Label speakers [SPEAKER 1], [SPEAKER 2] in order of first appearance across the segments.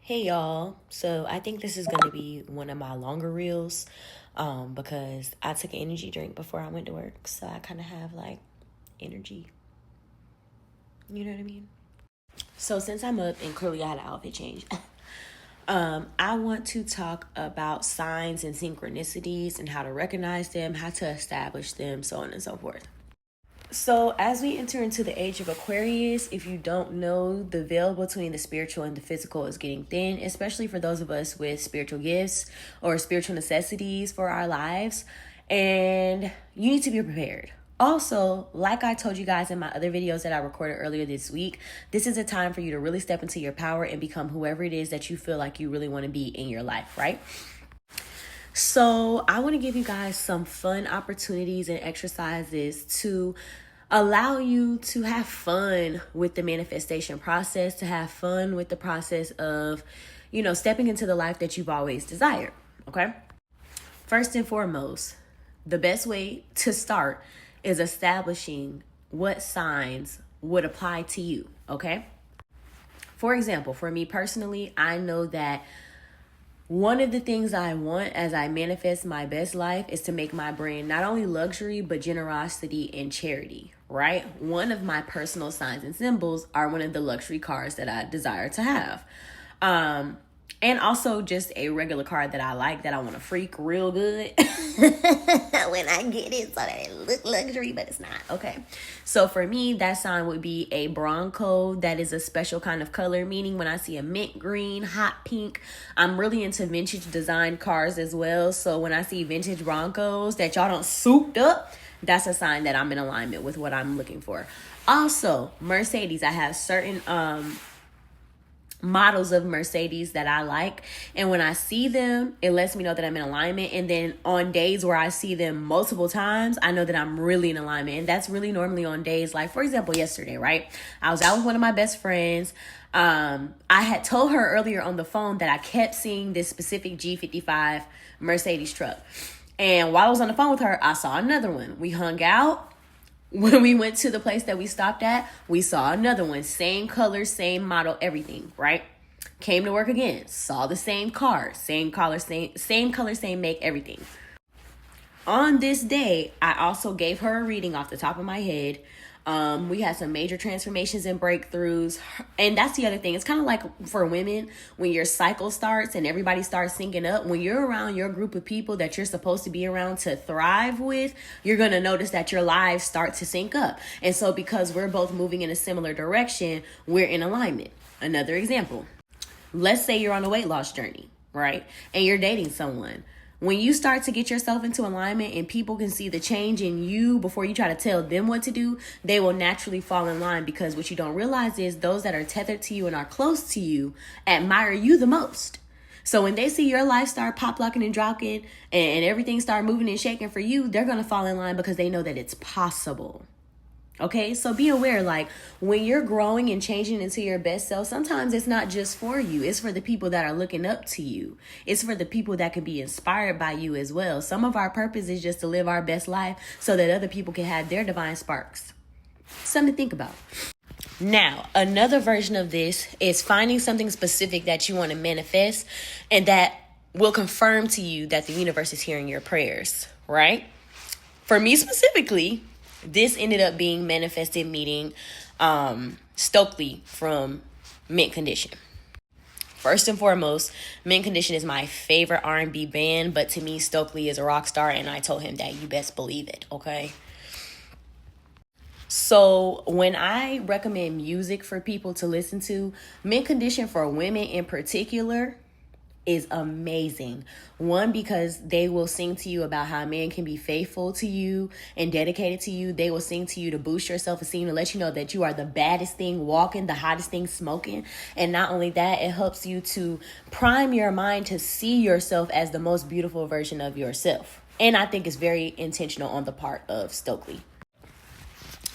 [SPEAKER 1] Hey y'all. So I think this is going to be one of my longer reels because I took an energy drink before I went to work. So I kind of have like energy. You know what I mean? So since I'm up and clearly I had an outfit change, I want to talk about signs and synchronicities and how to recognize them, how to establish them, so on and so forth. So, as we enter into the age of Aquarius, if you don't know, the veil between the spiritual and the physical is getting thin, especially for those of us with spiritual gifts or spiritual necessities for our lives. And you need to be prepared. Also, like I told you guys in my other videos that I recorded earlier this week, this is a time for you to really step into your power and become whoever it is that you feel like you really want to be in your life, right? So I want to give you guys some fun opportunities and exercises to allow you to have fun with the manifestation process, to have fun with the process of, stepping into the life that you've always desired. Okay. First and foremost, the best way to start is establishing what signs would apply to you. Okay. For example, for me personally, I know that one of the things I want as I manifest my best life is to make my brand not only luxury, but generosity and charity, right? One of my personal signs and symbols are one of the luxury cars that I desire to have. And also just a regular car that I like, that I want to freak real good when I get it, so that it look luxury, but it's not. Okay. So for me, that sign would be a Bronco. That is a special kind of color, meaning when I see a mint green, hot pink, I'm really into vintage design cars as well. So when I see vintage Broncos that y'all don't souped up, that's a sign that I'm in alignment with what I'm looking for. Also, Mercedes. I have certain models of Mercedes that I like, and when I see them, it lets me know that I'm in alignment. And then on days where I see them multiple times, I know that I'm really in alignment. And that's really normally on days like, for example, yesterday, right? I was out with one of my best friends. I had told her earlier on the phone that I kept seeing this specific G55 Mercedes truck, and while I was on the phone with her, I saw another one. We hung out. When we went to the place that we stopped at, we saw another one. Same color, same model, everything, right? Came to work again. Saw the same car. Same color, same make, everything. On this day, I also gave her a reading off the top of my head. We had some major transformations and breakthroughs. And that's the other thing. It's kind of like for women, when your cycle starts and everybody starts syncing up, when you're around your group of people that you're supposed to be around to thrive with, you're going to notice that your lives start to sync up. And so because we're both moving in a similar direction, we're in alignment. Another example, let's say you're on a weight loss journey, right? And you're dating someone. When you start to get yourself into alignment and people can see the change in you before you try to tell them what to do, they will naturally fall in line, because what you don't realize is those that are tethered to you and are close to you admire you the most. So when they see your life start pop locking and dropping and everything start moving and shaking for you, they're going to fall in line because they know that it's possible. Okay, so be aware, like when you're growing and changing into your best self, sometimes it's not just for you. It's for the people that are looking up to you. It's for the people that could be inspired by you as well. Some of our purpose is just to live our best life so that other people can have their divine sparks. Something to think about. Now, another version of this is finding something specific that you want to manifest and that will confirm to you that the universe is hearing your prayers, right? For me specifically, this ended up being manifested meeting Stokely from Mint Condition. First and foremost, Mint Condition is my favorite R&B band, but to me, Stokely is a rock star, and I told him that you best believe it, okay? So when I recommend music for people to listen to, Mint Condition for women in particular is amazing. One, because they will sing to you about how a man can be faithful to you and dedicated to you. They will sing to you to boost your self-esteem, to let you know that you are the baddest thing walking, the hottest thing smoking. And not only that, it helps you to prime your mind to see yourself as the most beautiful version of yourself. And I think it's very intentional on the part of Stokely.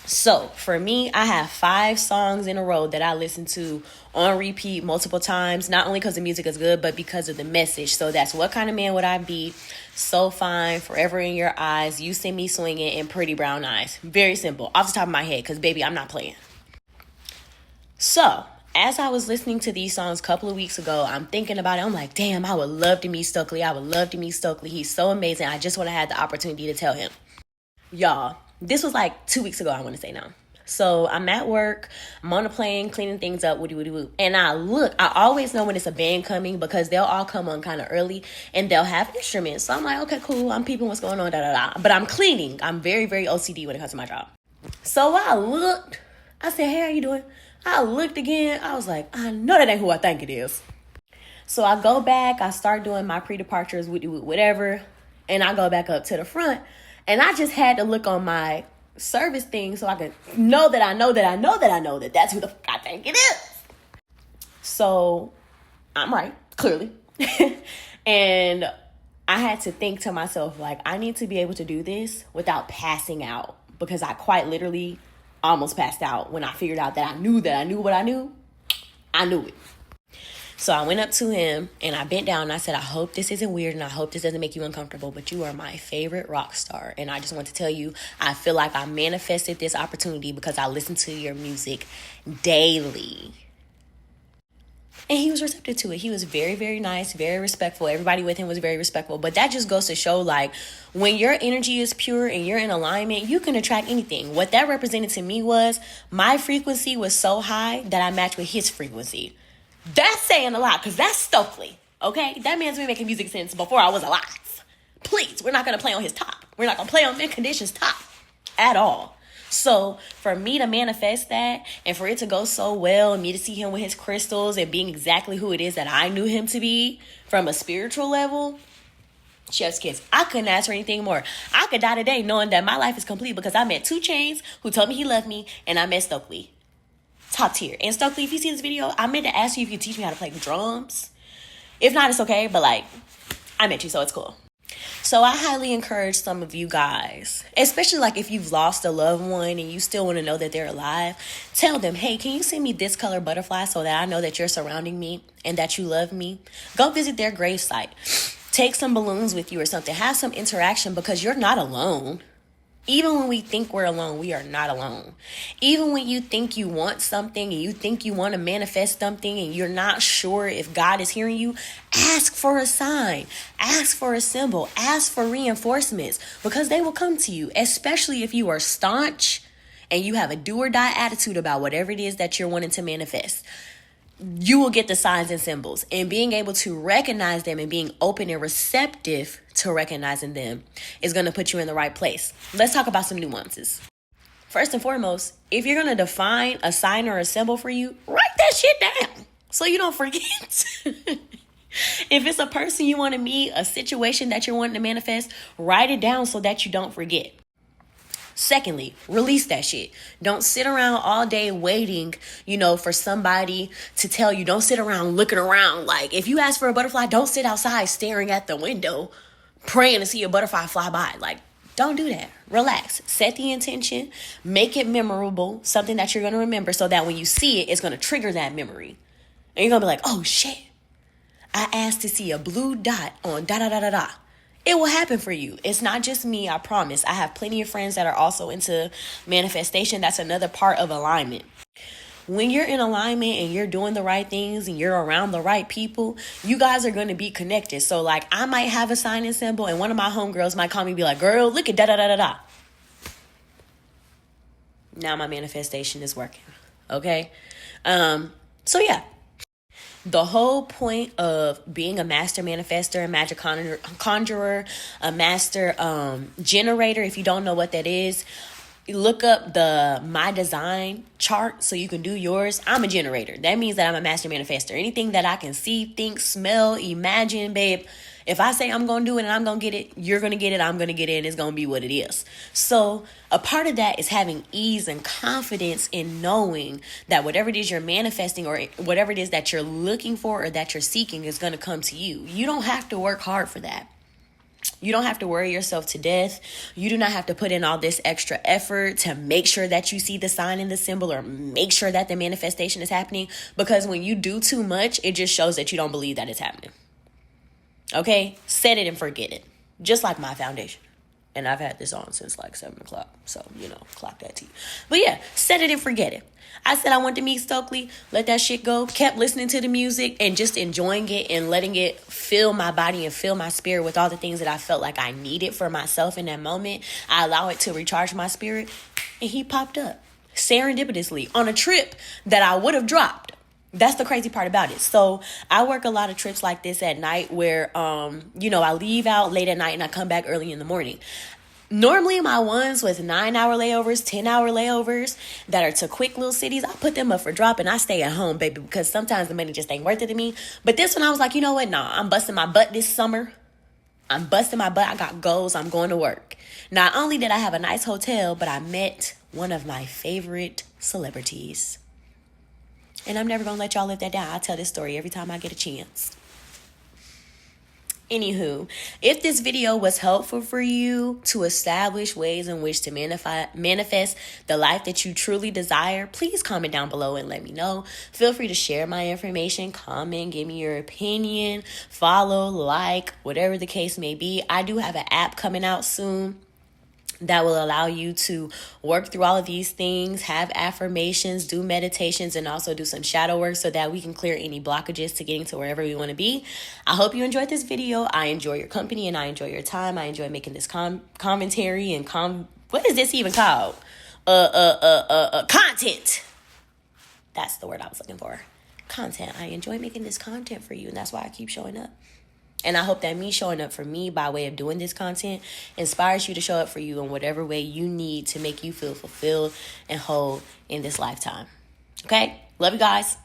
[SPEAKER 1] So for me, I have 5 songs in a row that I listen to on repeat multiple times, not only because the music is good, but because of the message. So that's What Kind of Man Would I Be, So Fine, Forever in Your Eyes, You Send Me Swinging, and Pretty Brown Eyes. Very simple, off the top of my head, because baby, I'm not playing. So as I was listening to these songs a couple of weeks ago, I'm thinking about it. I'm like, damn, I would love to meet Stokely. I would love to meet Stokely. He's so amazing. I just want to have the opportunity to tell him. Y'all, this was like 2 weeks ago, I want to say now. So I'm at work, I'm on a plane, cleaning things up, woody woody woo. And I always know when it's a band coming because they'll all come on kind of early and they'll have instruments. So I'm like, okay, cool. I'm peeping what's going on, da da da. But I'm cleaning. I'm very, very OCD when it comes to my job. So I looked. I said, hey, how you doing? I looked again. I was like, I know that ain't who I think it is. So I go back. I start doing my pre-departures, whatever. And I go back up to the front. And I just had to look on my service thing so I could know that that's who the fuck I think it is. So I'm right, clearly. And I had to think to myself, like, I need to be able to do this without passing out. Because I quite literally almost passed out when I figured out that I knew what I knew. I knew it. So I went up to him and I bent down and I said, I hope this isn't weird and I hope this doesn't make you uncomfortable, but you are my favorite rock star. And I just want to tell you, I feel like I manifested this opportunity because I listen to your music daily. And he was receptive to it. He was very, very nice, very respectful. Everybody with him was very respectful. But that just goes to show, like, when your energy is pure and you're in alignment, you can attract anything. What that represented to me was my frequency was so high that I matched with his frequency. That's saying a lot because that's Stokely, okay? That man's been making music since before I was alive. Please, we're not going to play on his top. We're not going to play on Mint Condition's top at all. So for me to manifest that and for it to go so well and me to see him with his crystals and being exactly who it is that I knew him to be from a spiritual level, chef's kiss. I couldn't ask for anything more. I could die today knowing that my life is complete because I met 2 Chainz who told me he loved me and I met Stokely. Top tier. And Stokely, if you see this video, I meant to ask you if you could teach me how to play drums. If not, it's okay. But like, I met you, so it's cool. So I highly encourage some of you guys, especially like if you've lost a loved one and you still want to know that they're alive, tell them, hey, can you send me this color butterfly so that I know that you're surrounding me and that you love me? Go visit their gravesite. Take some balloons with you or something. Have some interaction because you're not alone. Even when we think we're alone, we are not alone. Even when you think you want something and you think you want to manifest something and you're not sure if God is hearing you, ask for a sign, ask for a symbol, ask for reinforcements because they will come to you, especially if you are staunch and you have a do or die attitude about whatever it is that you're wanting to manifest. You will get the signs and symbols, and being able to recognize them and being open and receptive to recognizing them is going to put you in the right place. Let's talk about some nuances. First and foremost, if you're going to define a sign or a symbol for you, write that shit down so you don't forget. If it's a person you want to meet, a situation that you're wanting to manifest, write it down so that you don't forget. Secondly, release that shit. Don't sit around all day waiting, for somebody to tell you. Don't sit around looking around. Like, if you ask for a butterfly, don't sit outside staring at the window, praying to see a butterfly fly by. Like, don't do that. Relax. Set the intention. Make it memorable. Something that you're going to remember so that when you see it, it's going to trigger that memory. And you're going to be like, oh, shit. I asked to see a blue dot on da-da-da-da-da. It will happen for you. It's not just me, I promise. I have plenty of friends that are also into manifestation. That's another part of alignment. When you're in alignment and you're doing the right things and you're around the right people, you guys are going to be connected. So like I might have a sign and symbol and one of my homegirls might call me and be like, girl, look at da-da-da-da-da. Now my manifestation is working. Okay? So yeah. The whole point of being a master manifester, a magic conjurer, a master generator, if you don't know what that is, look up the My Design chart so you can do yours. I'm a generator. That means that I'm a master manifester. Anything that I can see, think, smell, imagine, babe, if I say I'm going to do it and I'm going to get it, you're going to get it, I'm going to get it, and it's going to be what it is. So a part of that is having ease and confidence in knowing that whatever it is you're manifesting or whatever it is that you're looking for or that you're seeking is going to come to you. You don't have to work hard for that. You don't have to worry yourself to death. You do not have to put in all this extra effort to make sure that you see the sign and the symbol or make sure that the manifestation is happening. Because when you do too much, it just shows that you don't believe that it's happening. Okay? Set it and forget it. Just like my foundation. And I've had this on since like 7 o'clock. So, clock that tea. But yeah, set it and forget it. I said I wanted to meet Stokely, let that shit go, kept listening to the music and just enjoying it and letting it fill my body and fill my spirit with all the things that I felt like I needed for myself in that moment. I allow it to recharge my spirit. And he popped up serendipitously on a trip that I would have dropped. That's the crazy part about it. So I work a lot of trips like this at night where, I leave out late at night and I come back early in the morning. Normally my ones with 9-hour layovers, 10-hour layovers that are to quick little cities, I put them up for drop and I stay at home, baby, because sometimes the money just ain't worth it to me. But this one I was like, you know what? Nah, I'm busting my butt this summer. I'm busting my butt. I got goals. I'm going to work. Not only did I have a nice hotel, but I met one of my favorite celebrities. And I'm never going to let y'all live that down. I tell this story every time I get a chance. Anywho, if this video was helpful for you to establish ways in which to manifest the life that you truly desire, please comment down below and let me know. Feel free to share my information, comment, give me your opinion, follow, like, whatever the case may be. I do have an app coming out soon that will allow you to work through all of these things, have affirmations, do meditations, and also do some shadow work so that we can clear any blockages to getting to wherever we want to be. I hope you enjoyed this video. I enjoy your company and I enjoy your time. I enjoy making this commentary and what is this even called? Content. That's the word I was looking for. Content. I enjoy making this content for you, and that's why I keep showing up. And I hope that me showing up for me by way of doing this content inspires you to show up for you in whatever way you need to make you feel fulfilled and whole in this lifetime. Okay? Love you guys.